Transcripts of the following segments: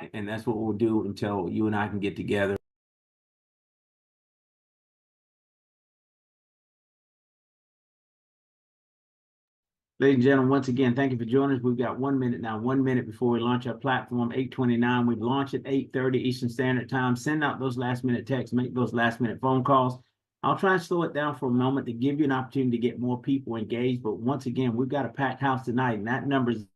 And that's what we'll do until you and I can get together. Ladies and gentlemen, once again, thank you for joining us. We've got 1 minute now, 1 minute before we launch our platform, 8:29. We've launched at 8:30 Eastern Standard Time. Send out those last minute texts, make those last minute phone calls. I'll try and slow it down for a moment to give you an opportunity to get more people engaged. But once again, we've got a packed house tonight, and that number is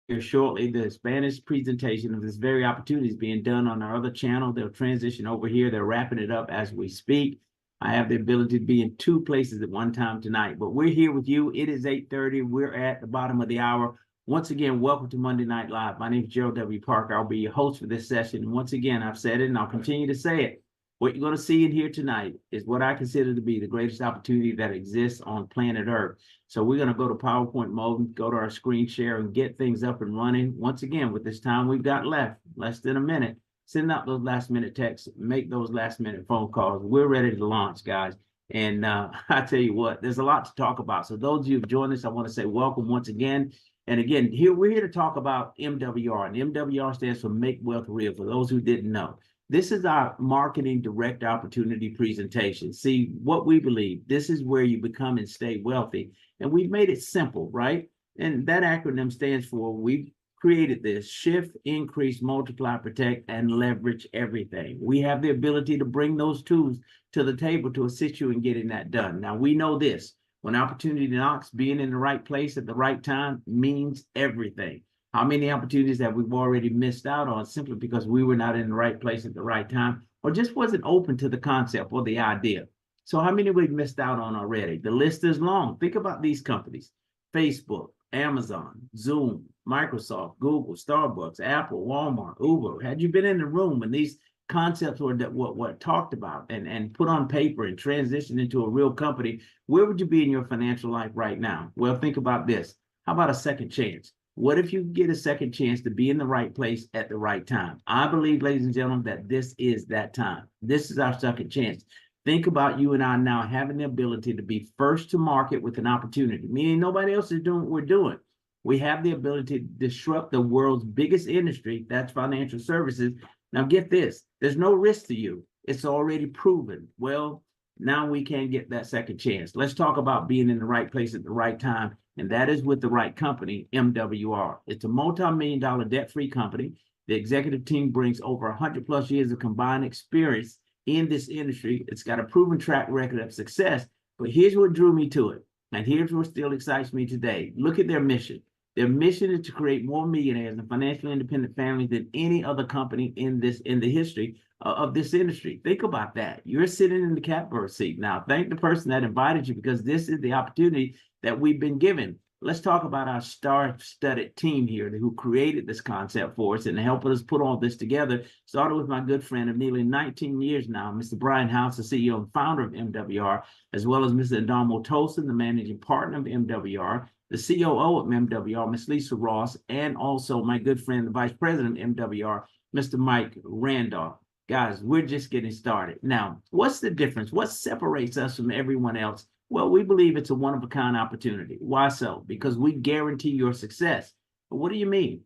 here shortly. The Spanish presentation of this very opportunity is being done on our other channel. They'll transition over here. They're wrapping it up as we speak. I have the ability to be in 2 places at one time tonight, but we're here with you. It is 8:30. We're at the bottom of the hour. Once again, welcome to Monday Night Live. My name is Gerald W. Parker. I'll be your host for this session. And once again, I've said it and I'll continue to say it. What you're going to see in here tonight is what I consider to be the greatest opportunity that exists on planet Earth. So we're going to go to PowerPoint mode and go to our screen share and get things up and running. Once again, with this time we've got left, less than a minute, send out those last minute texts, make those last minute phone calls. We're ready to launch, guys. And I tell you what, there's a lot to talk about. So those of you who've joined us, I want to say welcome once again. And again, we're here to talk about MWR. And MWR stands for Make Wealth Real, for those who didn't know. This is our marketing direct opportunity presentation. See, what we believe, this is where you become and stay wealthy. And we've made it simple, right? And that acronym stands for, we've created this: shift, increase, multiply, protect, and leverage everything. We have the ability to bring those tools to the table to assist you in getting that done. Now, we know this: when opportunity knocks, being in the right place at the right time means everything. How many opportunities have we already missed out on simply because we were not in the right place at the right time, or just wasn't open to the concept or the idea? So how many we've missed out on already? The list is long. Think about these companies: Facebook, Amazon, Zoom, Microsoft, Google, Starbucks, Apple, Walmart, Uber. Had you been in the room when these concepts were what talked about and put on paper and transitioned into a real company, where would you be in your financial life right now? Well, think about this. How about a second chance? What if you get a second chance to be in the right place at the right time? I believe, ladies and gentlemen, that this is that time. This is our second chance. Think about you and I now having the ability to be first to market with an opportunity, meaning nobody else is doing what we're doing. We have the ability to disrupt the world's biggest industry, that's financial services. Now get this, there's no risk to you. It's already proven. Well, now we can get that second chance. Let's talk about being in the right place at the right time, and that is with the right company, MWR. It's a multi-million-dollar debt-free company. The executive team brings over 100 plus years of combined experience in this industry. It's got a proven track record of success, but here's what drew me to it. And here's what still excites me today. Look at their mission. Their mission is to create more millionaires and financially independent families than any other company in the history of this industry. Think about that. You're sitting in the catbird seat. Now, thank the person that invited you, because this is the opportunity that we've been given. Let's talk about our star-studded team here who created this concept for us and helped us put all this together. Started with my good friend of nearly 19 years now, Mr. Brian House, the CEO and founder of MWR, as well as Mr. Adamo Tolson, the managing partner of MWR, the COO of MWR, Ms. Lisa Ross, and also my good friend, the vice president of MWR, Mr. Mike Randolph. Guys, we're just getting started. Now, what's the difference? What separates us from everyone else? Well, we believe it's a one-of-a-kind opportunity. Why so? Because we guarantee your success. But what do you mean?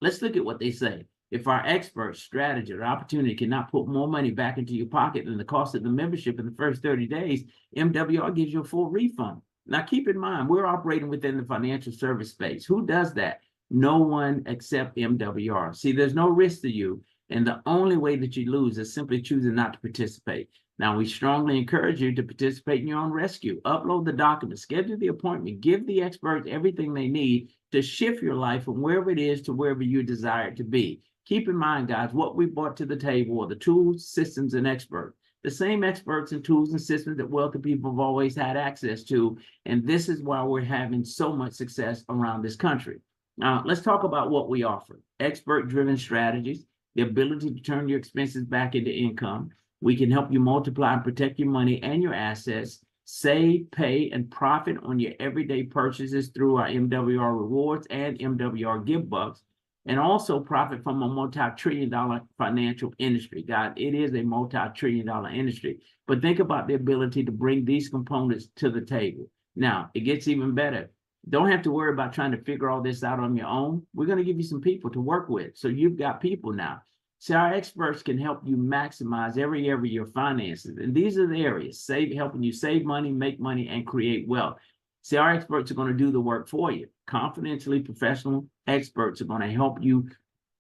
Let's look at what they say. If our expert, strategy, or opportunity cannot put more money back into your pocket than the cost of the membership in the first 30 days, MWR gives you a full refund. Now, keep in mind, we're operating within the financial service space. Who does that? No one except MWR. See, there's no risk to you, and the only way that you lose is simply choosing not to participate. Now, we strongly encourage you to participate in your own rescue. Upload the documents, schedule the appointment, give the experts everything they need to shift your life from wherever it is to wherever you desire it to be. Keep in mind, guys, what we brought to the table are the tools, systems, and experts. The same experts and tools and systems that wealthy people have always had access to. And this is why we're having so much success around this country. Now, let's talk about what we offer. Expert-driven strategies, the ability to turn your expenses back into income. We can help you multiply and protect your money and your assets, save, pay, and profit on your everyday purchases through our MWR Rewards and MWR Give Bucks, and also profit from a multi-trillion-dollar financial industry. God, it is a multi-trillion-dollar industry. But think about the ability to bring these components to the table. Now, it gets even better. Don't have to worry about trying to figure all this out on your own. We're going to give you some people to work with. So you've got people now. See, our experts can help you maximize every area of your finances. And these are the areas, helping you save money, make money, and create wealth. See, our experts are going to do the work for you. Confidentially professional experts are going to help you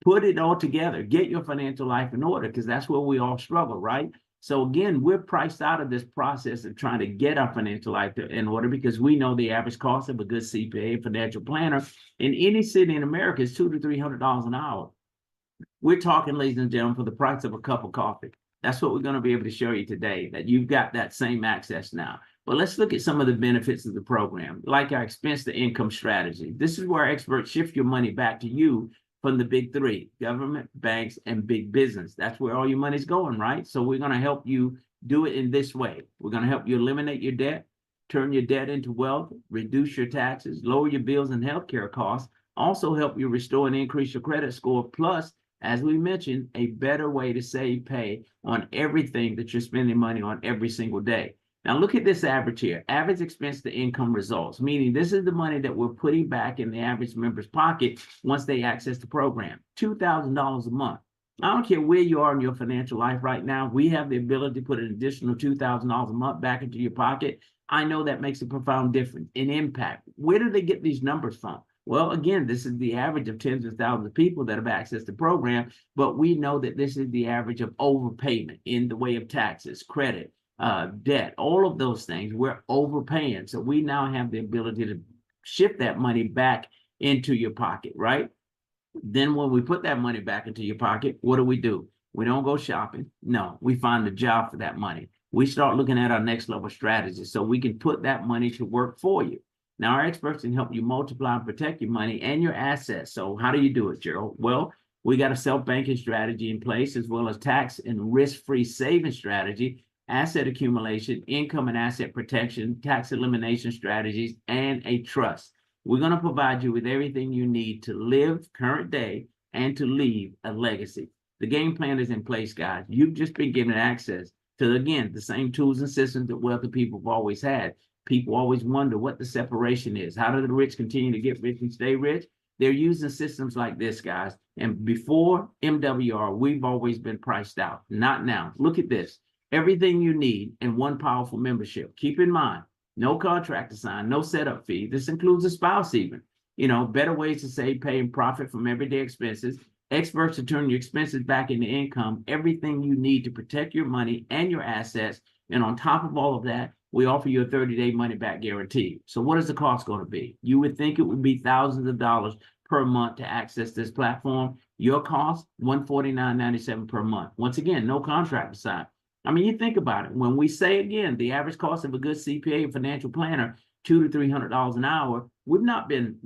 put it all together, get your financial life in order, because that's where we all struggle, right? So again, we're priced out of this process of trying to get our financial life in order, because we know the average cost of a good CPA, financial planner, in any city in America is $200 to $300 an hour. We're talking, ladies and gentlemen, for the price of a cup of coffee. That's what we're going to be able to show you today, that you've got that same access now. But let's look at some of the benefits of the program, like our expense to income strategy. This is where experts shift your money back to you from the big three: government, banks, and big business. That's where all your money's going, right? So we're going to help you do it in this way. We're going to help you eliminate your debt, turn your debt into wealth, reduce your taxes, lower your bills and healthcare costs, also help you restore and increase your credit score, plus, as we mentioned, a better way to save pay on everything that you're spending money on every single day. Now look at this average here, average expense to income results, meaning this is the money that we're putting back in the average member's pocket once they access the program, $2,000 a month. I don't care where you are in your financial life right now, we have the ability to put an additional $2,000 a month back into your pocket. I know that makes a profound difference in impact. Where do they get these numbers from? Well, again, this is the average of tens of thousands of people that have accessed the program, but we know that this is the average of overpayment in the way of taxes, credit, debt, all of those things. We're overpaying. So we now have the ability to shift that money back into your pocket, right? Then when we put that money back into your pocket, what do? We don't go shopping. No, we find a job for that money. We start looking at our next level strategy so we can put that money to work for you. Now, our experts can help you multiply and protect your money and your assets. So how do you do it, Gerald? Well, we got a self-banking strategy in place, as well as tax and risk-free saving strategy, asset accumulation, income and asset protection, tax elimination strategies, and a trust. We're going to provide you with everything you need to live current day and to leave a legacy. The game plan is in place, guys. You've just been given access to, again, the same tools and systems that wealthy people have always had. People always wonder what the separation is. How do the rich continue to get rich and stay rich? They're using systems like this, guys. And before MWR, we've always been priced out. Not now. Look at this. Everything you need in one powerful membership. Keep in mind, no contract to sign, no setup fee. This includes a spouse even. You know, better ways to save, pay, and profit from everyday expenses. Experts to turn your expenses back into income. Everything you need to protect your money and your assets. And on top of all of that, we offer you a 30-day money-back guarantee. So what is the cost going to be? You would think it would be thousands of dollars per month to access this platform. Your cost, $149.97 per month. Once again, no contract to sign. I mean, you think about it. When we say, again, the average cost of a good CPA and financial planner, $200 to $300 an hour, we've not been,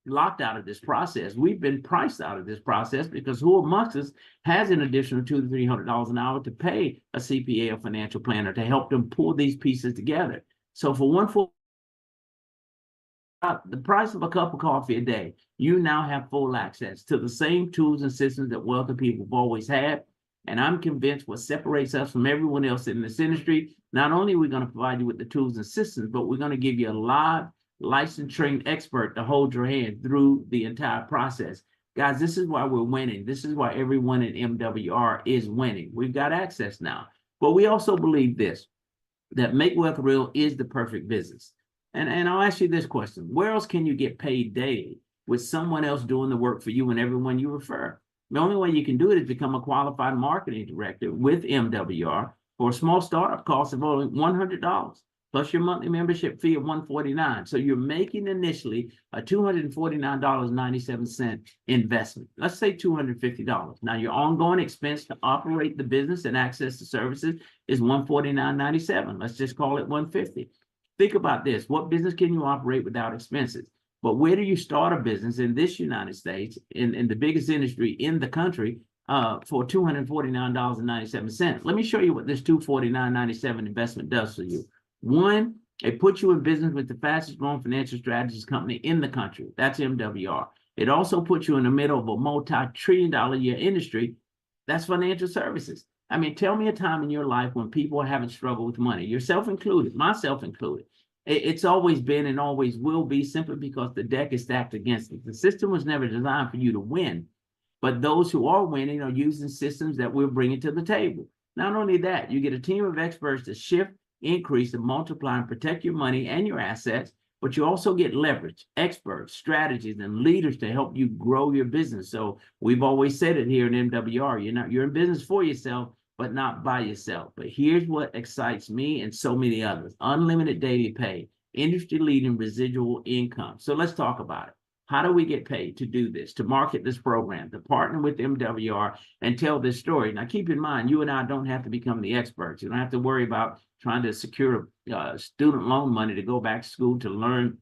locked out of this process. We've been priced out of this process because who amongst us has an additional $200 to $300 an hour to pay a CPA or financial planner to help them pull these pieces together? So for the price of a cup of coffee a day, you now have full access to the same tools and systems that wealthy people have always had. And I'm convinced what separates us from everyone else in this industry, not only are we going to provide you with the tools and systems, but we're going to give you a live, licensed, trained expert to hold your hand through the entire process. Guys, this is why we're winning. This is why everyone in MWR is winning. We've got access now. But we also believe this, that Make Wealth Real is the perfect business. And I'll ask you this question. Where else can you get paid daily with someone else doing the work for you and everyone you refer? The only way you can do it is become a qualified marketing director with MWR for a small startup cost of only $100, plus your monthly membership fee of $149. So you're making initially a $249.97 investment. Let's say $250. Now your ongoing expense to operate the business and access to services is $149.97. Let's just call it $150. Think about this. What business can you operate without expenses? But where do you start a business in this United States, in the biggest industry in the country, for $249.97? Let me show you what this $249.97 investment does for you. One, it puts you in business with the fastest growing financial strategies company in the country. That's MWR. It also puts you in the middle of a multi-trillion-dollar a year industry. That's financial services. I mean, tell me a time in your life when people haven't struggled with money, yourself included, myself included. It's always been and always will be, simply because the deck is stacked against it. The system was never designed for you to win, but those who are winning are using systems that we're bringing to the table. Not only that, you get a team of experts to shift, increase, and multiply and protect your money and your assets, but you also get leverage, experts, strategies, and leaders to help you grow your business. So we've always said it here in MWR, you're in business for yourself, but not by yourself. But here's what excites me and so many others: unlimited daily pay, industry-leading residual income. So let's talk about it. How do we get paid to do this, to market this program, to partner with MWR and tell this story? Now, keep in mind, you and I don't have to become the experts. You don't have to worry about trying to secure student loan money to go back to school to learn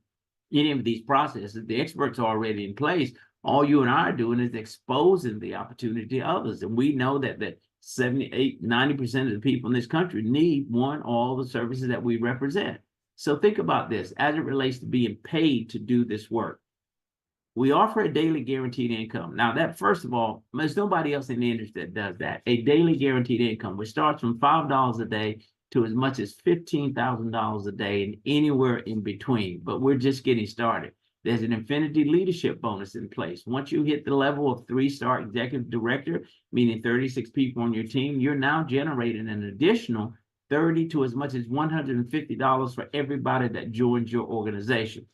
any of these processes. The experts are already in place. All you and I are doing is exposing the opportunity to others. And we know that 78, 90% of the people in this country need one or all the services that we represent. So think about this as it relates to being paid to do this work. We offer a daily guaranteed income. Now, that, first of all, there's nobody else in the industry that does that. A daily guaranteed income, which starts from $5 a day to as much as $15,000 a day and anywhere in between. But we're just getting started. There's an infinity leadership bonus in place. Once you hit the level of 3-star executive director, meaning 36 people on your team, you're now generating an additional $30 to as much as $150 for everybody that joins your organization.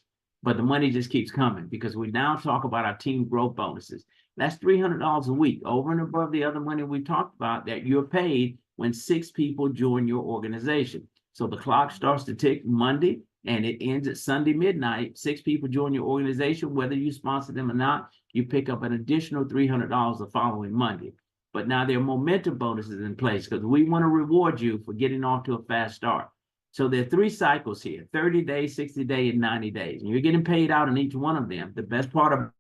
But the money just keeps coming, because we now talk about our team growth bonuses. That's $300 a week over and above the other money we talked about that you're paid when 6 people join your organization. So the clock starts to tick Monday and it ends at Sunday midnight. 6 people join your organization, whether you sponsor them or not, you pick up an additional $300 the following Monday. But now there are momentum bonuses in place, because we want to reward you for getting off to a fast start. So there are 3 cycles here: 30 days, 60 days, and 90 days. And you're getting paid out in each one of them. The best part of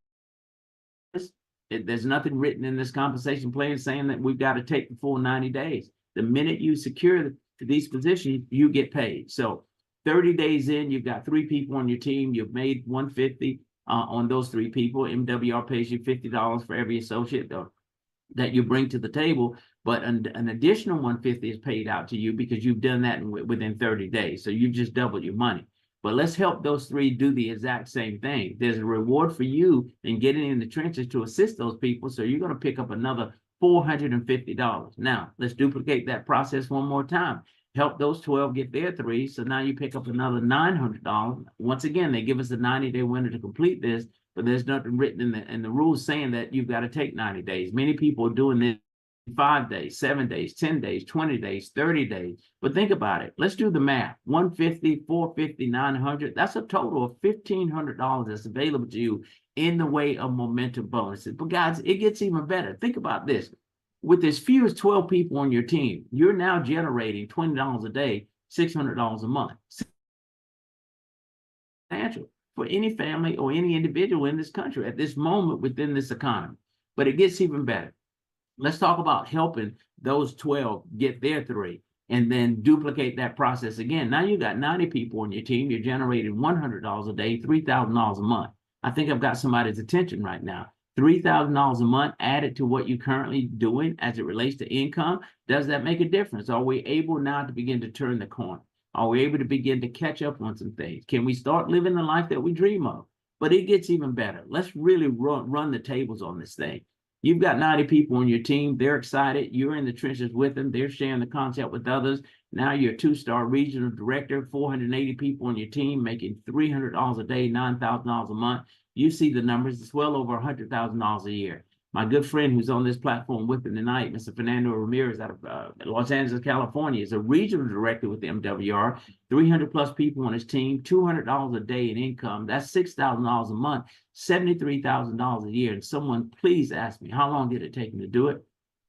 this, there's nothing written in this compensation plan saying that we've got to take the full 90 days. The minute you secure these positions, you get paid. So 30 days in, you've got 3 people on your team. You've made $150 on those 3 people. MWR pays you $50 for every associate that you bring to the table, but an additional $150 is paid out to you because you've done that within 30 days. So you've just doubled your money. But let's help those 3 do the exact same thing. There's a reward for you in getting in the trenches to assist those people. So you're going to pick up another $450. Now, let's duplicate that process one more time. Help those 12 get their 3. So now you pick up another $900. Once again, they give us a 90-day window to complete this, but there's nothing written in the rules saying that you've got to take 90 days. Many people are doing this 5 days, 7 days, 10 days, 20 days, 30 days. But think about it. Let's do the math. 150, 450, 900. That's a total of $1,500 that's available to you in the way of momentum bonuses. But guys, it gets even better. Think about this. With as few as 12 people on your team, you're now generating $20 a day, $600 a month. Financial for any family or any individual in this country at this moment within this economy. But it gets even better. Let's talk about helping those 12 get their 3 and then duplicate that process again. Now you got 90 people on your team. You're generating $100 a day, $3,000 a month. I think I've got somebody's attention right now. $3,000 a month added to what you're currently doing as it relates to income. Does that make a difference? Are we able now to begin to turn the corner? Are we able to begin to catch up on some things? Can we start living the life that we dream of? But it gets even better. Let's really run the tables on this thing. You've got 90 people on your team. They're excited. You're in the trenches with them. They're sharing the concept with others. Now you're a 2-star regional director, 480 people on your team, making $300 a day, $9,000 a month. You see the numbers. It's well over $100,000 a year. My good friend who's on this platform with me tonight, Mr. Fernando Ramirez out of Los Angeles, California, is a regional director with the MWR, 300 plus people on his team, $200 a day in income. That's $6,000 a month, $73,000 a year. And someone please ask me, how long did it take him to do it?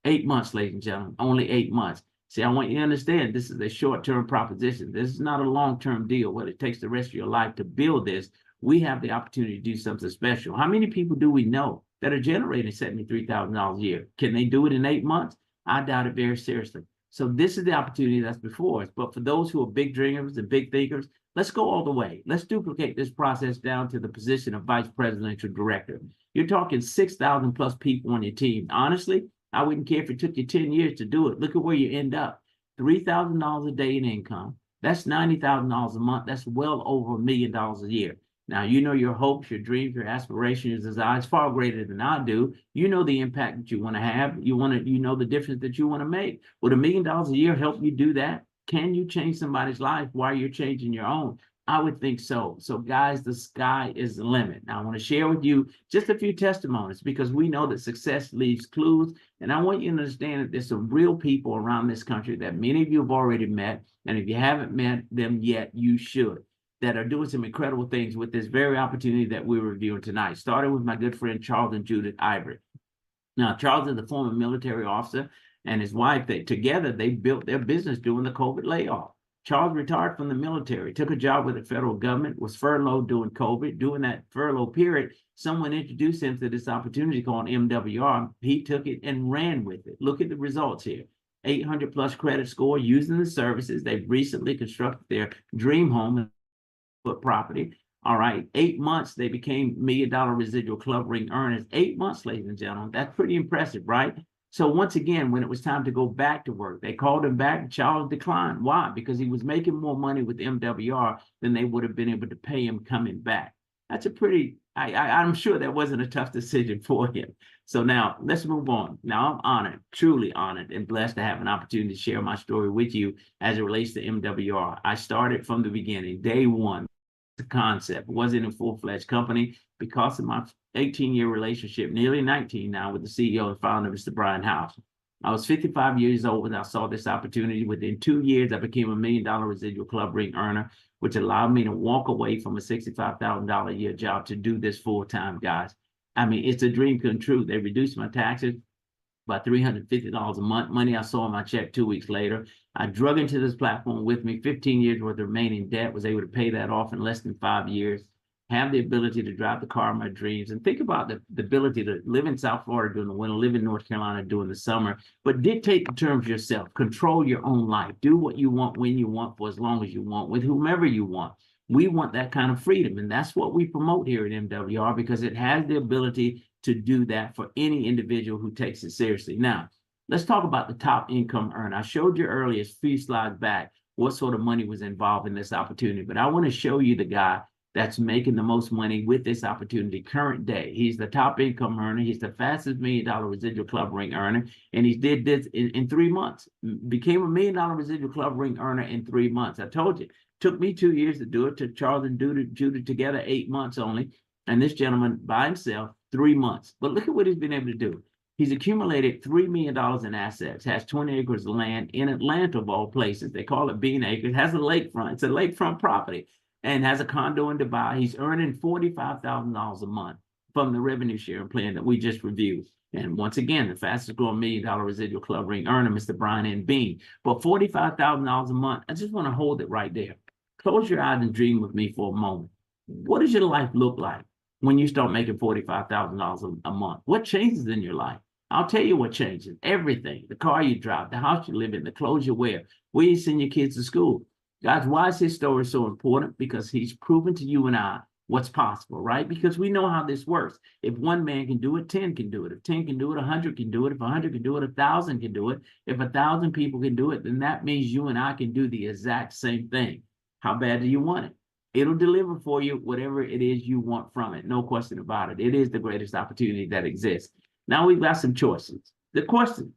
8 months, ladies and gentlemen, only 8 months. See, I want you to understand this is a short-term proposition. This is not a long-term deal. What it takes the rest of your life to build this, we have the opportunity to do something special. How many people do we know that are generating $73,000 a year? Can they do it in 8 months? I doubt it very seriously. So this is the opportunity that's before us. But for those who are big dreamers and big thinkers, let's go all the way. Let's duplicate this process down to the position of vice presidential director. You're talking 6,000 plus people on your team. Honestly, I wouldn't care if it took you 10 years to do it. Look at where you end up. $3,000 a day in income, That's $90,000 a month. That's well over $1 million a year. Now, you know your hopes, your dreams, your aspirations, your desires far greater than I do. You know the impact that you want to have. You know the difference that you want to make. Would $1 million a year help you do that? Can you change somebody's life while you're changing your own? I would think so. So, guys, the sky is the limit. Now, I want to share with you just a few testimonies because we know that success leaves clues. And I want you to understand that there's some real people around this country that many of you have already met. And if you haven't met them yet, you should, that are doing some incredible things with this very opportunity that we're reviewing tonight. Starting with my good friend, Charles and Judith Ivory. Now, Charles is a former military officer and his wife, together, they built their business during the COVID layoff. Charles retired from the military, took a job with the federal government, was furloughed during COVID. During that furlough period, someone introduced him to this opportunity called MWR. He took it and ran with it. Look at the results here. 800 plus credit score using the services. They've recently constructed their dream home property. All right. 8 months, they became $1 million residual club ring earners. 8 months, ladies and gentlemen. That's pretty impressive, right? So once again, when it was time to go back to work, they called him back. Charles declined. Why? Because he was making more money with MWR than they would have been able to pay him coming back. That's a pretty, I'm sure that wasn't a tough decision for him. So now let's move on. Now I'm honored, truly honored and blessed to have an opportunity to share my story with you as it relates to MWR. I started from the beginning, day one. The concept wasn't a full-fledged company because of my 18-year relationship, nearly 19 now, with the CEO and founder, Mr. Brian House. I was 55 years old when I saw this opportunity. Within 2 years, I became $1 million residual club ring earner, which allowed me to walk away from a $65,000 a year job to do this full-time, guys. I mean, it's a dream come true. They reduced my taxes by $350 a month, money I saw in my check 2 weeks later. I drug into this platform with me 15 years worth of remaining debt, was able to pay that off in less than 5 years, have the ability to drive the car of my dreams, and think about the ability to live in South Florida during the winter, live in North Carolina during the summer, but dictate the terms yourself, control your own life, do what you want, when you want, for as long as you want, with whomever you want. We want that kind of freedom, and that's what we promote here at MWR because it has the ability to do that for any individual who takes it seriously. Now, let's talk about the top income earner. I showed you earlier, a few slides back, what sort of money was involved in this opportunity, but I want to show you the guy that's making the most money with this opportunity current day. He's the top income earner. He's the fastest $1 million residual club ring earner, and he did this in 3 months. Became $1 million residual club ring earner in 3 months. I told you, took me 2 years to do it. Took Charles and Judith together 8 months only, and this gentleman by himself 3 months. But look at what he's been able to do. He's accumulated $3 million in assets, has 20 acres of land in Atlanta, of all places. They call it Bean Acres, has a lakefront. It's a lakefront property, and has a condo in Dubai. He's earning $45,000 a month from the revenue sharing plan that we just reviewed. And once again, the fastest growing $1 million residual club ring earner, Mr. Brian N. Bean. But $45,000 a month, I just want to hold it right there. Close your eyes and dream with me for a moment. What does your life look like when you start making $45,000 a month? What changes in your life? I'll tell you what changes. Everything. The car you drive, the house you live in, the clothes you wear, where you send your kids to school. Guys, why is his story so important? Because he's proven to you and I what's possible, right? Because we know how this works. If one man can do it, 10 can do it. If 10 can do it, 100 can do it. If 100 can do it, 1,000 can do it. If 1,000 people can do it, then that means you and I can do the exact same thing. How bad do you want it? It'll deliver for you whatever it is you want from it. No question about it. It is the greatest opportunity that exists. Now we've got some choices. The question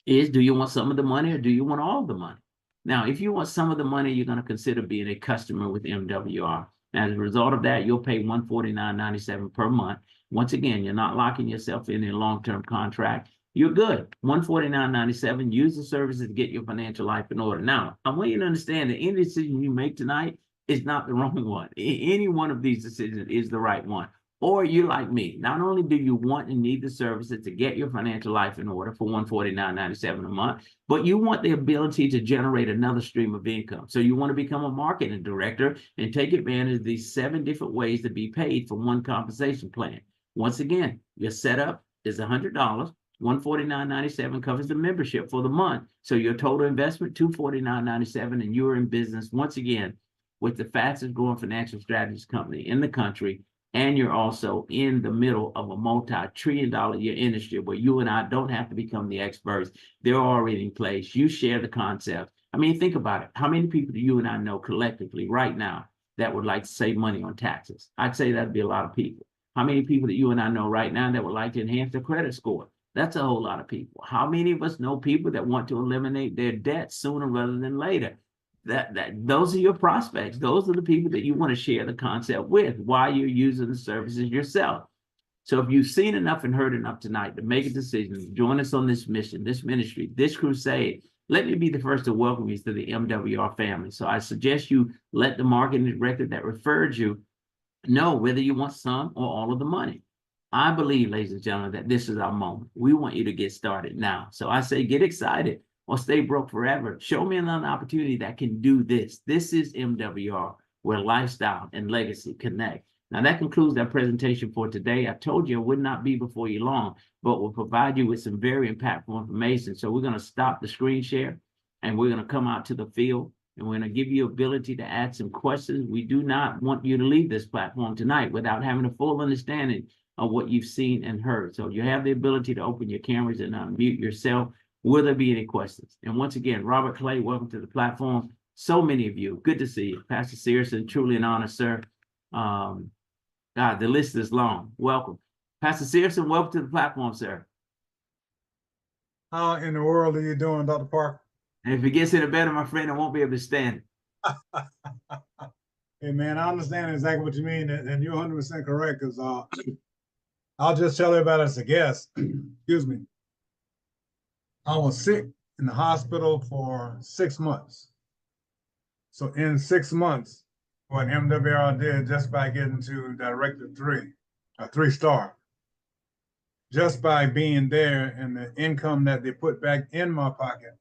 is, do you want some of the money or do you want all the money? Now, if you want some of the money, you're going to consider being a customer with MWR. As a result of that, you'll pay $149.97 per month. Once again, you're not locking yourself in a long-term contract. You're good. $149.97. Use the services to get your financial life in order. Now, I want you to understand that any decision you make tonight is not the wrong one. Any one of these decisions is the right one. Or you're like me. Not only do you want and need the services to get your financial life in order for $149.97 a month, but you want the ability to generate another stream of income. So you want to become a marketing director and take advantage of these 7 different ways to be paid for one compensation plan. Once again, your setup is $100. $149.97 covers the membership for the month. So your total investment, $249.97, and you're in business once again with the fastest growing financial strategies company in the country. And you're also in the middle of a multi-trillion-dollar-a-year industry where you and I don't have to become the experts. They're already in place. You share the concept I mean, think about it. How many people do you and I know collectively right now that would like to save money on taxes? I'd say that'd be a lot of people. How many people that you and I know right now that would like to enhance their credit score? That's a whole lot of people. How many of us know people that want to eliminate their debt sooner rather than later? Those are your prospects. Those are the people that you want to share the concept with while you're using the services yourself. So if you've seen enough and heard enough tonight to make a decision, join us on this mission, this ministry, this crusade, let me be the first to welcome you to the MWR family. So I suggest you let the marketing director that referred you know whether you want some or all of the money. I believe, ladies and gentlemen, that this is our moment. We want you to get started now. So I say get excited or stay broke forever. Show me another opportunity that can do this. This is MWR, where lifestyle and legacy connect. Now, that concludes our presentation for today. I told you it would not be before you long, but we'll provide you with some very impactful information. So we're going to stop the screen share, and we're going to come out to the field, and we're going to give you ability to ask some questions. We do not want you to leave this platform tonight without having a full understanding of what you've seen and heard. So you have the ability to open your cameras and unmute yourself. Will there be any questions? And once again, Robert Clay, welcome to the platform. So many of you. Good to see you. Pastor Searson, truly an honor, sir. God, the list is long. Welcome. Pastor Searson, welcome to the platform, sir. How in the world are you doing, Dr. Parker? And if it gets any better, my friend, I won't be able to stand it. Hey, man, I understand exactly what you mean, and you're 100% correct, because I'll just tell everybody as a guest, excuse me, I was sick in the hospital for 6 months. So in 6 months, what MWR did just by getting to Director 3, a 3-star, just by being there and the income that they put back in my pocket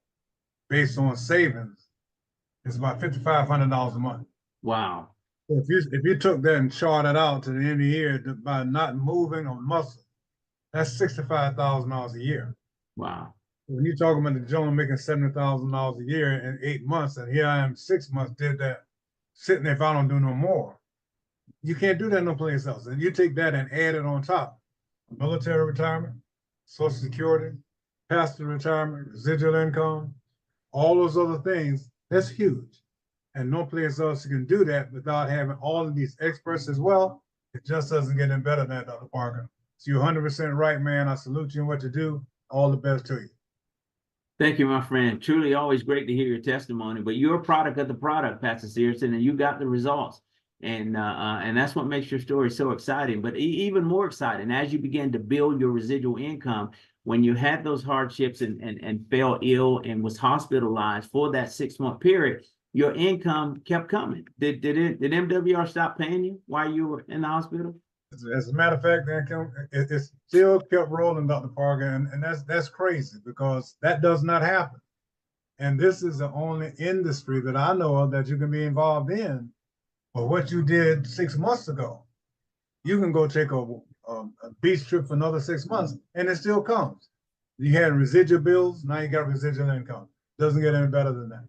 based on savings is about $5,500 a month. Wow. If you took that and charted out to the end of the year by not moving or muscle, that's $65,000 a year. Wow. When you're talking about the gentleman making $70,000 a year in 8 months, and here I am 6 months, did that, sitting there if I don't do no more. You can't do that no place else. And you take that and add it on top. Military retirement, Social Security, pastor retirement, residual income, all those other things, that's huge. And no place else can do that without having all of these experts as well. It just doesn't get any better than that, Dr. Parker. So you're 100% right, man. I salute you in what you do. All the best to you. Thank you, my friend. Truly always great to hear your testimony, but you're a product of the product, Pastor Searson, and you got the results. And that's what makes your story so exciting. But even more exciting, as you begin to build your residual income, when you had those hardships and fell ill and was hospitalized for that 6-month period, your income kept coming. Did MWR stop paying you while you were in the hospital? As a matter of fact, it still kept rolling, Dr. Parker, and that's crazy, because that does not happen. And this is the only industry that I know of that you can be involved in. But what you did 6 months ago, you can go take a beach trip for another 6 months, and it still comes. You had residual bills, now you got residual income. Doesn't get any better than that.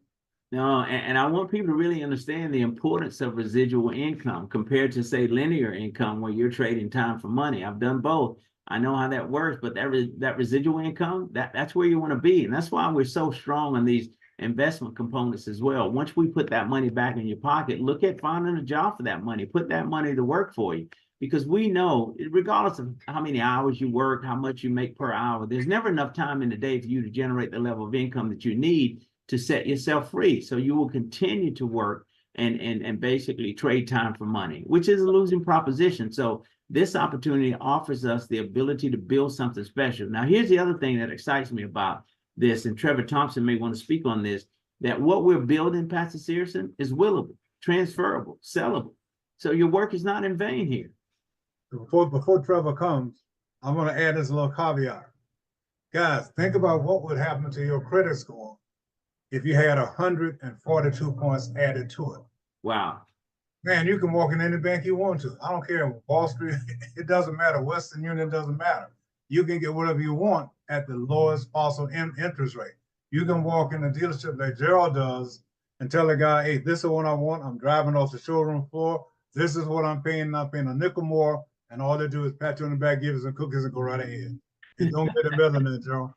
No, and I want people to really understand the importance of residual income compared to, say, linear income, where you're trading time for money. I've done both. I know how that works, but that residual income, that's where you want to be. And that's why we're so strong on these investment components as well. Once we put that money back in your pocket, look at finding a job for that money. Put that money to work for you, because we know, regardless of how many hours you work, how much you make per hour, there's never enough time in the day for you to generate the level of income that you need to set yourself free. So you will continue to work and basically trade time for money, which is a losing proposition. So this opportunity offers us the ability to build something special. Now, here's the other thing that excites me about this, and Trevor Thompson may want to speak on this, that what we're building, Pastor Searson, is willable, transferable, sellable. So your work is not in vain here. Before Trevor comes, I'm going to add this little caveat. Guys, think about what would happen to your credit score if you had 142 points added to it. Wow. Man, you can walk in any bank you want to. I don't care, Wall Street, it doesn't matter. Western Union doesn't matter. You can get whatever you want at the lowest possible interest rate. You can walk in a dealership like Gerald does and tell the guy, hey, this is what I want. I'm driving off the showroom floor. This is what I'm paying. I'm paying a nickel more. And all they do is pat you on the back, give you some cookies, and go right ahead. It don't get any better than that, Gerald.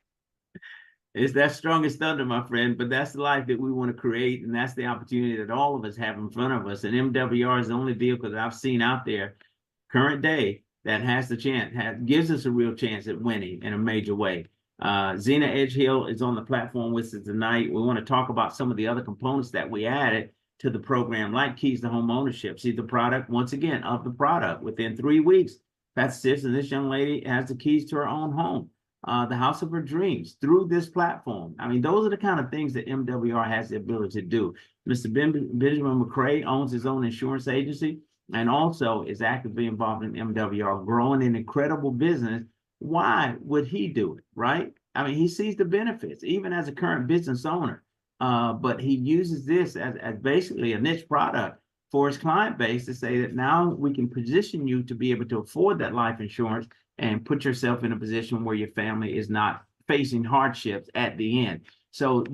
It's that strongest thunder, my friend, but that's the life that we want to create, and that's the opportunity that all of us have in front of us. And MWR is the only vehicle that I've seen out there current day that has the chance, gives us a real chance at winning in a major way. Zena Edgehill is on the platform with us tonight. We want to talk about some of the other components that we added to the program, like keys to home ownership. See the product, once again, of the product. Within 3 weeks, Pastor Sis and this young lady has the keys to her own home, the house of her dreams, through this platform. I mean, those are the kind of things that MWR has the ability to do. Mr. Benjamin McCrae owns his own insurance agency and also is actively involved in MWR, growing an incredible business. Why would he do it, right? I mean, he sees the benefits, even as a current business owner, but he uses this as basically a niche product for his client base to say that now we can position you to be able to afford that life insurance and put yourself in a position where your family is not facing hardships at the end. So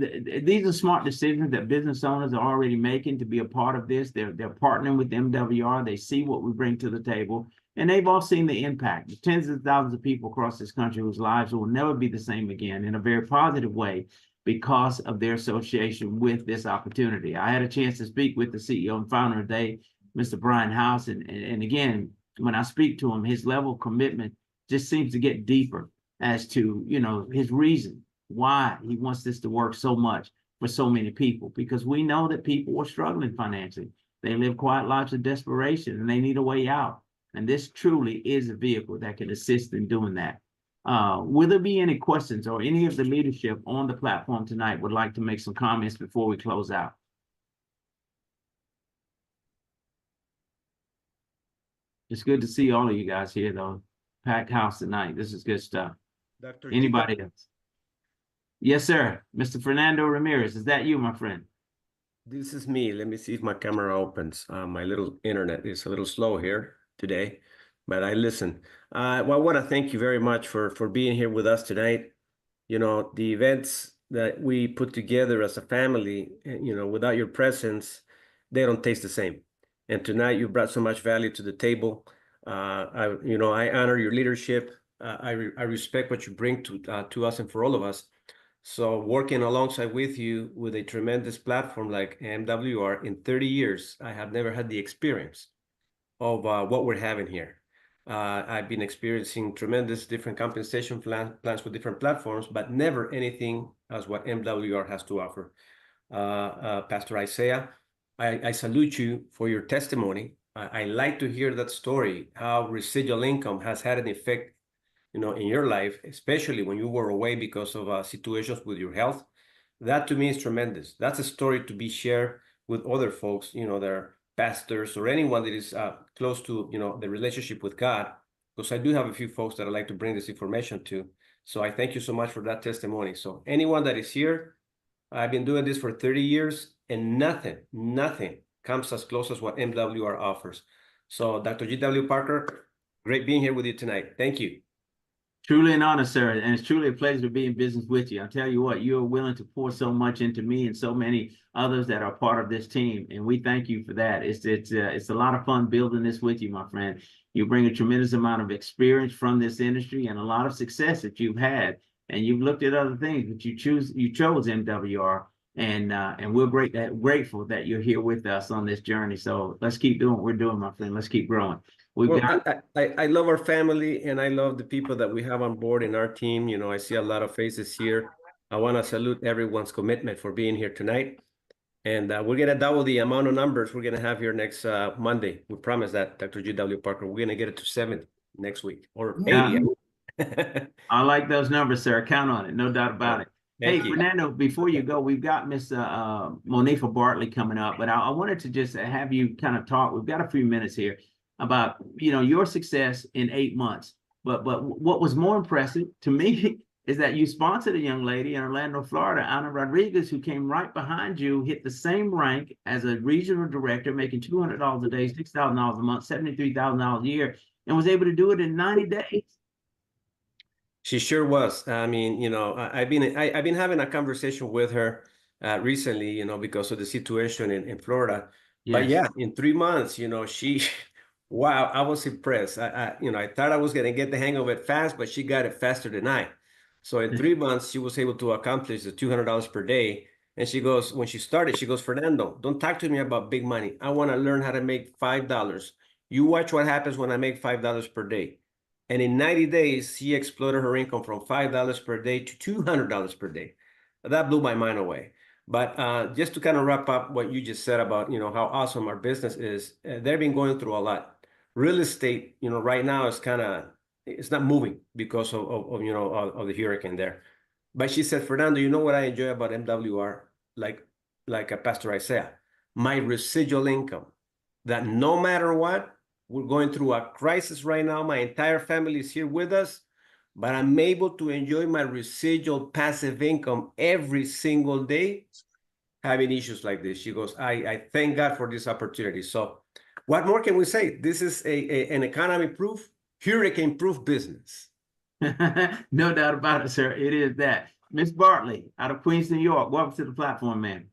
these are smart decisions that business owners are already making to be a part of this. They're partnering with MWR. They see what we bring to the table, and they've all seen the impact. The tens of thousands of people across this country whose lives will never be the same again in a very positive way because of their association with this opportunity. I had a chance to speak with the CEO and founder today, Mr. Brian House, and again, when I speak to him, his level of commitment just seems to get deeper as to, you know, his reason why he wants this to work so much for so many people, because we know that people are struggling financially. They live quiet lives of desperation and they need a way out. And this truly is a vehicle that can assist in doing that. Will there be any questions, or any of the leadership on the platform tonight would like to make some comments before we close out? It's good to see all of you guys here, though. Packed house tonight. This is good stuff. Dr. Anybody else? Yes, sir. Mr. Fernando Ramirez, is that you, my friend? This is me. Let me see if my camera opens. My little internet is a little slow here today, but I listen. Well, I want to thank you very much for being here with us tonight. You know, the events that we put together as a family, you know, without your presence, they don't taste the same. And tonight you brought so much value to the table. I honor your leadership. I respect what you bring to us and for all of us. So working alongside with you with a tremendous platform like MWR in 30 years, I have never had the experience of what we're having here. I've been experiencing tremendous different compensation plans with different platforms, but never anything as what MWR has to offer. Pastor Isaiah, I salute you for your testimony. I like to hear that story, how residual income has had an effect, you know, in your life, especially when you were away because of situations with your health. That to me is tremendous. That's a story to be shared with other folks, you know, that are pastors or anyone that is close to, you know, the relationship with God, because I do have a few folks that I like to bring this information to. So I thank you so much for that testimony. So anyone that is here, I've been doing this for 30 years and nothing comes as close as what MWR offers. So Dr. G.W. Parker, great being here with you tonight. Thank you. Truly an honor, sir, and it's truly a pleasure to be in business with you. I'll tell you what, you're willing to pour so much into me and so many others that are part of this team, and we thank you for that. It's a lot of fun building this with you, my friend. You bring a tremendous amount of experience from this industry and a lot of success that you've had, and you've looked at other things, but you chose MWR, and we're grateful that you're here with us on this journey. So let's keep doing what we're doing, my friend. Let's keep growing. I love our family, and I love the people that we have on board in our team. You know, I see a lot of faces here. I want to salute everyone's commitment for being here tonight. And we're going to double the amount of numbers we're going to have here next Monday. We promise that, Dr. G.W. Parker. We're going to get it to 70 next week, or 80. I like those numbers, sir. Count on it. No doubt about it. Thank you. Fernando, before you go, we've got Miss Monifa Bartley coming up, but I wanted to just have you kind of talk. We've got a few minutes here about, you know, your success in 8 months. But what was more impressive to me is that you sponsored a young lady in Orlando, Florida, Ana Rodriguez, who came right behind you, hit the same rank as a regional director, making $200 a day, $6,000 a month, $73,000 a year, and was able to do it in 90 days. She sure was. I mean, you know, I've been having a conversation with her recently, you know, because of the situation in Florida. Yes. But yeah, in 3 months, you know, wow, I was impressed. I thought I was going to get the hang of it fast, but she got it faster than I. So in 3 months, she was able to accomplish the $200 per day. And she goes, when she started, she goes, Fernando, don't talk to me about big money. I want to learn how to make $5. You watch what happens when I make $5 per day. And in 90 days, she exploded her income from $5 per day to $200 per day. That blew my mind away. But just to kind of wrap up what you just said about, how awesome our business is, they've been going through a lot. Real estate, right now is it's not moving because of the hurricane there. But she said, Fernando, you know what I enjoy about MWR, like Pastor Isaiah, my residual income, that no matter what, we're going through a crisis right now. My entire family is here with us, but I'm able to enjoy my residual passive income every single day having issues like this. She goes, I thank God for this opportunity. So what more can we say? This is an economy-proof, hurricane-proof business. No doubt about it, sir. It is that. Miss Bartley, out of Queens, New York, welcome to the platform, ma'am.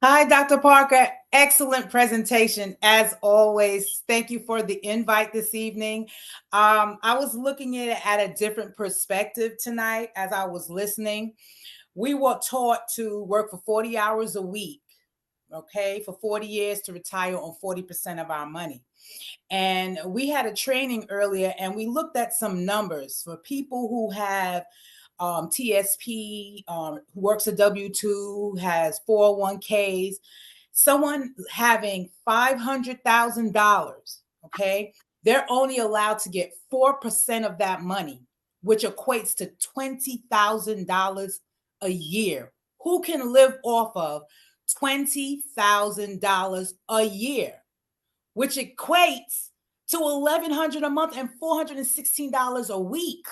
Hi, Dr. Parker. Excellent presentation, as always. Thank you for the invite this evening. I was looking at it at a different perspective tonight as I was listening. We were taught to work for 40 hours a week, okay, for 40 years to retire on 40% of our money. And we had a training earlier, and we looked at some numbers for people who have TSP, who works a W-2, has 401ks, someone having $500,000, okay, they're only allowed to get 4% of that money, which equates to $20,000 a year. Who can live off of $20,000 a year, which equates to $1,100 a month and $416 a week?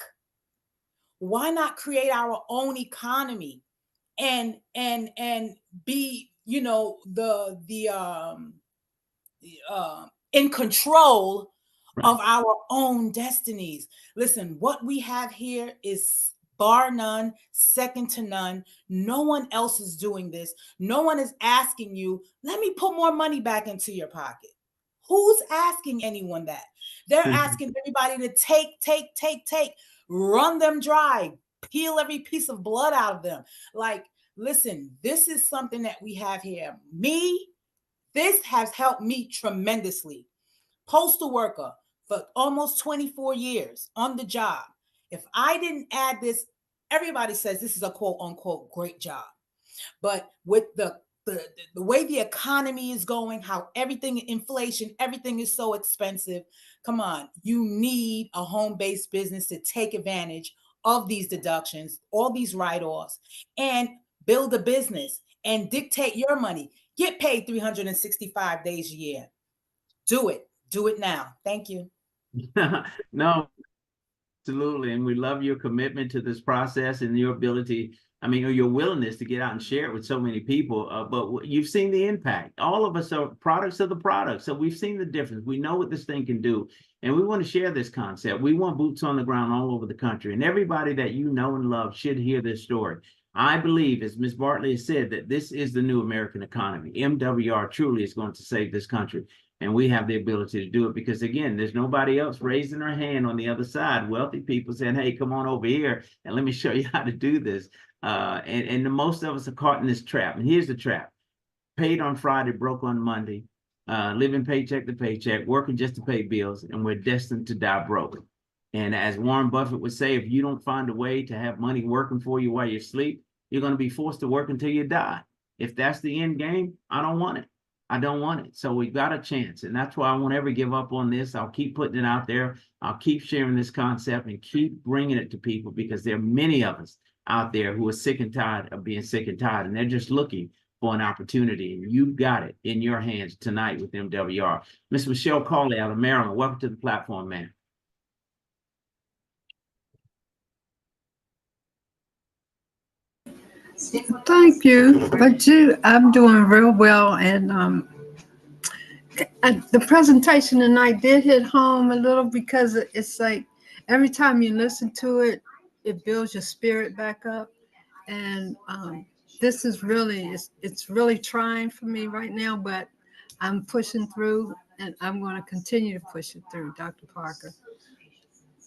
Why not create our own economy and be, in control of our own destinies? Listen, what we have here is bar none, second to none. No one else is doing this. No one is asking you, let me put more money back into your pocket. Who's asking anyone that? They're asking everybody to take, run them dry, peel every piece of blood out of them. Like, listen, this is something that we have here. This has helped me tremendously. Postal worker for almost 24 years on the job. If I didn't add this, everybody says this is a quote unquote great job. But with the way the economy is going, how everything, inflation, everything is so expensive. Come on, you need a home-based business to take advantage of these deductions, all these write-offs, and build a business and dictate your money. Get paid 365 days a year. Do it. Do it now. Thank you. No, absolutely. And we love your commitment to this process and your ability, or your willingness to get out and share it with so many people. But you've seen the impact. All of us are products of the product. So we've seen the difference. We know what this thing can do. And we want to share this concept. We want boots on the ground all over the country. And everybody that you know and love should hear this story. I believe, as Ms. Bartley has said, that this is the new American economy. MWR truly is going to save this country. And we have the ability to do it because, again, there's nobody else raising their hand on the other side. Wealthy people saying, hey, come on over here and let me show you how to do this. And the most of us are caught in this trap. And here's the trap. Paid on Friday, broke on Monday, living paycheck to paycheck, working just to pay bills, and we're destined to die broke. And as Warren Buffett would say, if you don't find a way to have money working for you while you sleep, you're going to be forced to work until you die. If that's the end game, I don't want it. I don't want it. So we got a chance. And that's why I won't ever give up on this. I'll keep putting it out there. I'll keep sharing this concept and keep bringing it to people because there are many of us out there who are sick and tired of being sick and tired. And they're just looking for an opportunity. And you've got it in your hands tonight with MWR. Miss Michelle Cawley out of Maryland. Welcome to the platform, ma'am. Thank you. I'm doing real well. And the presentation tonight did hit home a little because it's like every time you listen to it, it builds your spirit back up. And this is really, it's really trying for me right now, but I'm pushing through and I'm going to continue to push it through, Dr. Parker.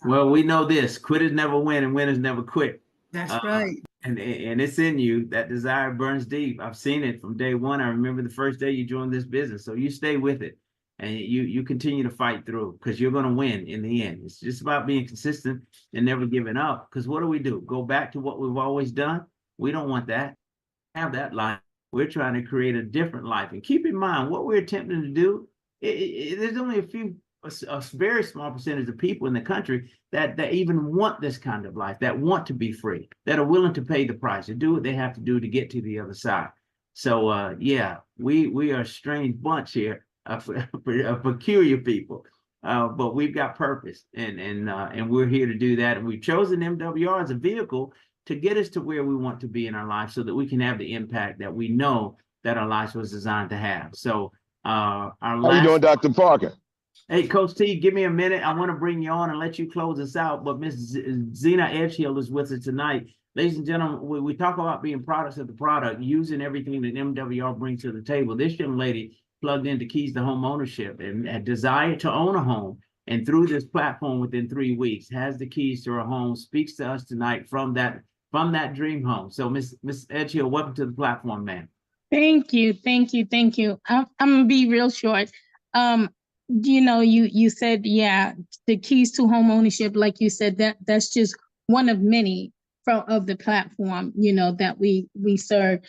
Well, we know this: quitters never win, and winners never quit. That's Uh, right. And it's in you. That desire burns deep. I've seen it from day one. I remember the first day you joined this business. So you stay with it, and you continue to fight through, because you're going to win in the end. It's just about being consistent and never giving up. Because what do? Go back to what we've always done? We don't want that. Have that life. We're trying to create a different life. And keep in mind, what we're attempting to do, there's only a very small percentage of people in the country that even want this kind of life, that want to be free, that are willing to pay the price, to do what they have to do to get to the other side. So yeah, we are a strange bunch here, a peculiar people, but we've got purpose, and we're here to do that. And we've chosen MWR as a vehicle to get us to where we want to be in our life, so that we can have the impact that we know that our lives was designed to have. So our How you doing, Dr. Parker? Hey, Coach T, give me a minute. I want to bring you on and let you close us out. But Miss Zena Edgehill is with us tonight. Ladies and gentlemen, we talk about being products of the product, using everything that MWR brings to the table. This young lady plugged into Keys to Home Ownership and had desired to own a home. And through this platform, within 3 weeks, has the keys to her home, speaks to us tonight from that dream home. So Miss Edgehill, welcome to the platform, ma'am. Thank you. I'm gonna be real short. You said, yeah, the keys to home ownership, like you said, that's just one of many of the platform, that we serve,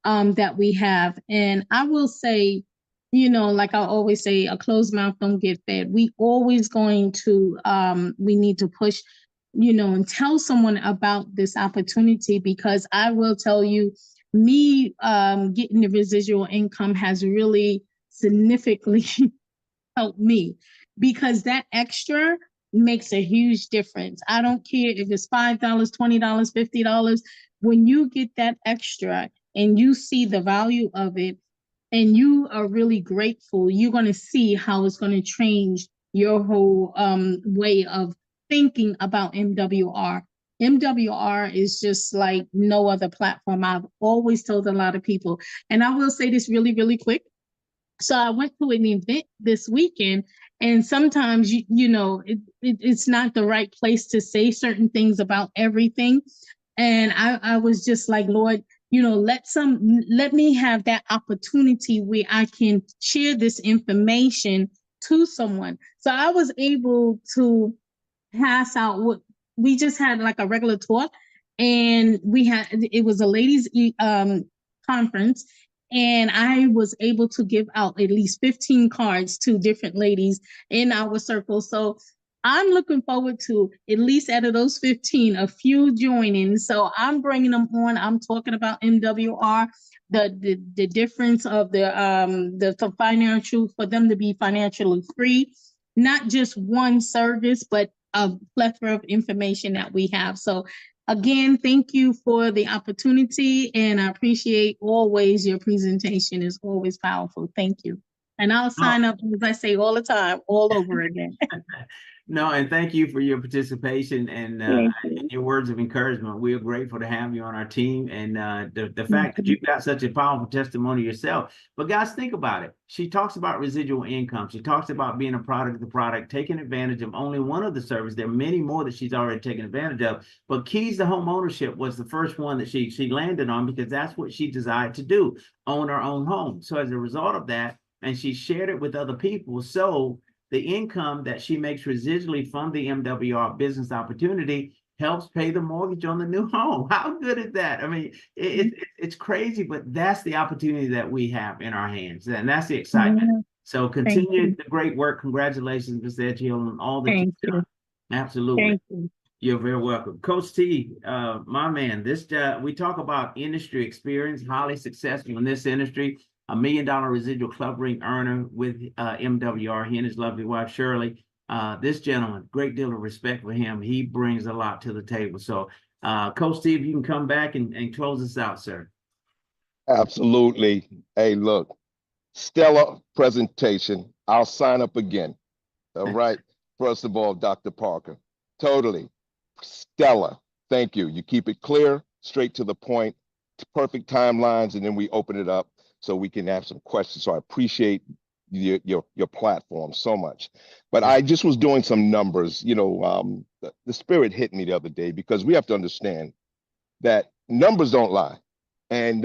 that we have. And I will say, like I always say, a closed mouth don't get fed. We always going to, we need to push, and tell someone about this opportunity, because I will tell you, me getting the residual income has really significantly helped me, because that extra makes a huge difference. I don't care if it's $5, $20, $50. When you get that extra and you see the value of it and you are really grateful, you're going to see how it's going to change your whole way of thinking about MWR. MWR is just like no other platform. I've always told a lot of people, and I will say this really, really quick. So I went to an event this weekend, and sometimes, it's not the right place to say certain things about everything. And I was just like, Lord, let me have that opportunity where I can share this information to someone. So I was able to pass out what we just had, like a regular talk, and it was a ladies conference, and I was able to give out at least 15 cards to different ladies in our circle. So I'm looking forward to, at least out of those 15, a few joining. So I'm bringing them on. I'm talking about MWR, the difference of the financial, for them to be financially free, not just one service, but a plethora of information that we have. So again, thank you for the opportunity, and I appreciate always your presentation is always powerful. Thank you. And I'll sign up, as I say all the time, all over again. No, and thank you for your participation and your words of encouragement. We are grateful to have you on our team, and the fact that you've got such a powerful testimony yourself. But guys, think about it. She talks about residual income. She talks about being a product of the product, taking advantage of only one of the services. There are many more that she's already taken advantage of. But Keys to Home Ownership was the first one that she landed on, because that's what she desired to do, own her own home. So as a result of that, and she shared it with other people. So the income that she makes residually from the MWR business opportunity helps pay the mortgage on the new home. How good is that? I mean, it's crazy, but that's the opportunity that we have in our hands, and that's the excitement. So continue the great work. Congratulations, Ms. Edgehill, on all that you've done. Absolutely. Thank you. You're very welcome. Coach T, my man, we talk about industry experience, highly successful in this industry. $1 million residual club ring earner with MWR, he and his lovely wife, Shirley. This gentleman, great deal of respect for him. He brings a lot to the table. So, Coach Steve, you can come back and close us out, sir. Absolutely. Hey, look, stellar presentation. I'll sign up again. All right. First of all, Dr. Parker, totally stellar. Thank you. You keep it clear, straight to the point, perfect timelines, and then we open it up so we can have some questions. So I appreciate your platform so much. But I just was doing some numbers, the spirit hit me the other day, because we have to understand that numbers don't lie. And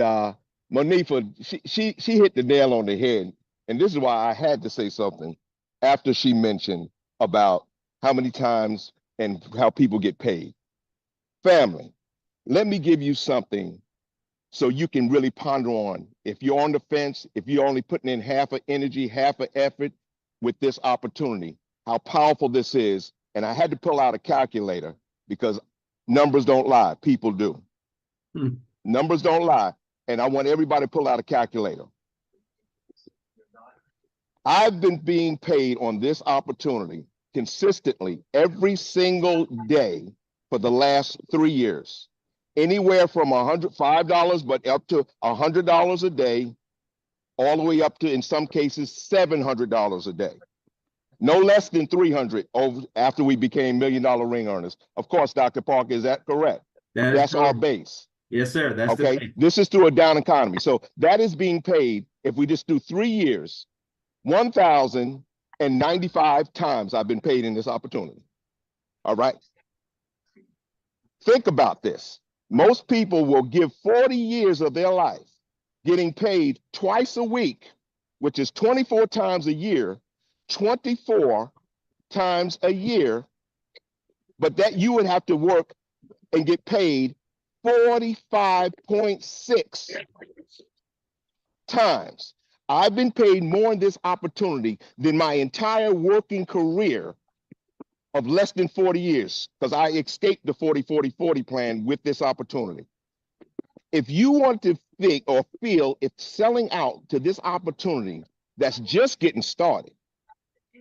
Monifa, she hit the nail on the head. And this is why I had to say something after she mentioned about how many times and how people get paid. Family, let me give you something so you can really ponder on. If you're on the fence, if you're only putting in half of energy, half of effort with this opportunity, how powerful this is. And I had to pull out a calculator because numbers don't lie, people do. Numbers don't lie. And I want everybody to pull out a calculator. I've been being paid on this opportunity consistently every single day for the last 3 years. Anywhere from $105, but up to $100 a day, all the way up to, in some cases, $700 a day. No less than 300 over after we became $1 Million Ring earners. Of course, Dr. Parker, is that correct? That's our base. Yes, sir. That's okay. The base. This is through a down economy. So that is being paid, if we just do 3 years, 1,095 times I've been paid in this opportunity. All right. Think about this. Most people will give 40 years of their life getting paid twice a week, which is 24 times a year, 24 times a year, but that you would have to work and get paid 45.6 times. I've been paid more in this opportunity than my entire working career of less than 40 years, because I escaped the 40-40-40 plan with this opportunity. If you want to think or feel if selling out to this opportunity that's just getting started,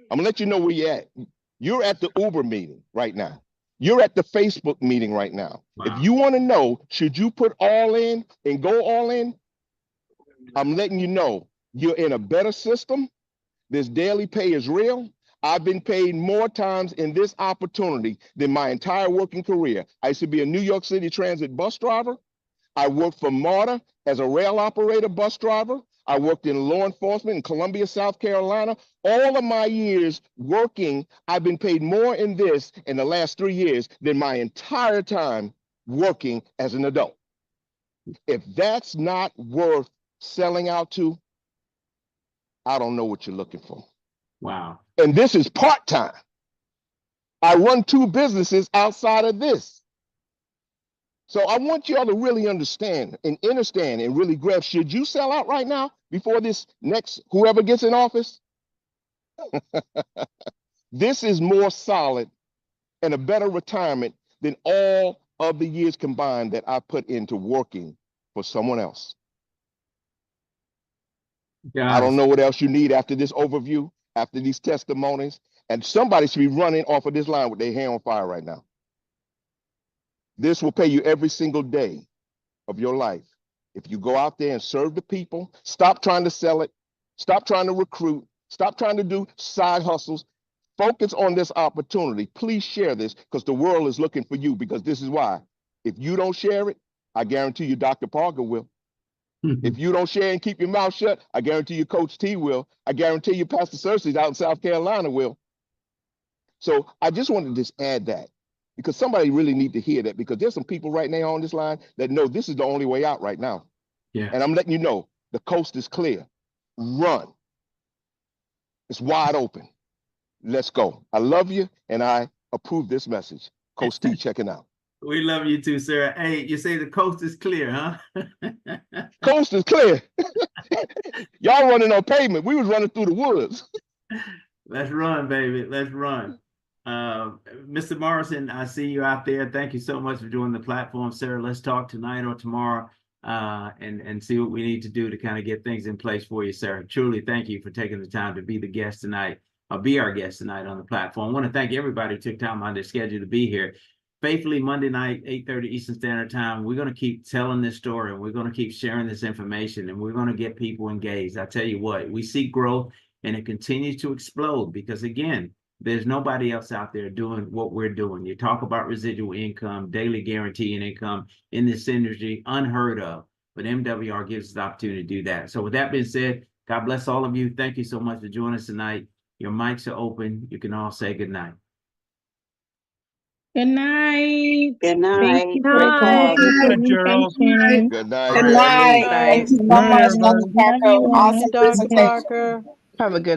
I'm gonna let you know where you're at. You're at the Uber meeting right now. You're at the Facebook meeting right now. Wow. If you want to know, should you put all in and go all in? I'm letting you know, you're in a better system. This daily pay is real. I've been paid more times in this opportunity than my entire working career. I used to be a New York City Transit bus driver. I worked for MARTA as a rail operator bus driver. I worked in law enforcement in Columbia, South Carolina. All of my years working, I've been paid more in this in the last 3 years than my entire time working as an adult. If that's not worth selling out to, I don't know what you're looking for. Wow. And this is part-time. I run 2 businesses outside of this. So I want y'all to really understand and really grasp, should you sell out right now before this next, whoever gets in office? This is more solid and a better retirement than all of the years combined that I put into working for someone else. Guys, I don't know what else you need after this overview, after these testimonies, and somebody should be running off of this line with their hair on fire right now. This will pay you every single day of your life. If you go out there and serve the people, stop trying to sell it, stop trying to recruit, stop trying to do side hustles, focus on this opportunity. Please share this, because the world is looking for you, because this is why. If you don't share it, I guarantee you Dr. Parker will. If you don't share and keep your mouth shut, I guarantee you Coach T will. I guarantee you Pastor Cersei's out in South Carolina will. So I just wanted to just add that, because somebody really need to hear that, because there's some people right now on this line that know this is the only way out right now. Yeah. And I'm letting you know, the coast is clear. Run. It's wide open. Let's go. I love you, and I approve this message. Coach T checking out. We love you too, sir. Hey, you say the coast is clear, huh? Coast is clear. Y'all running on pavement. We was running through the woods. Let's run, baby. Let's run. Mr. Morrison, I see you out there. Thank you so much for joining the platform, sir. Let's talk tonight or tomorrow and see what we need to do to kind of get things in place for you, sir. Truly, thank you for taking the time to be the guest tonight, or be our guest tonight on the platform. I want to thank everybody who took time on their schedule to be here. Faithfully, Monday night, 8:30 Eastern Standard Time, we're going to keep telling this story, and we're going to keep sharing this information, and we're going to get people engaged. I tell you what, we see growth, and it continues to explode, because again, there's nobody else out there doing what we're doing. You talk about residual income, daily guaranteeing income in this industry, unheard of, but MWR gives us the opportunity to do that. So with that being said, God bless all of you. Thank you so much for joining us tonight. Your mics are open. You can all say good night. Good night. Good night. Thank you for Good night. the Good night, Gerald. communication. Good night, Good Beverly. night. Thank you so Good night, much, everybody. Dr. Love Parker. you all. Awesome Take care. presentation. Have a good night.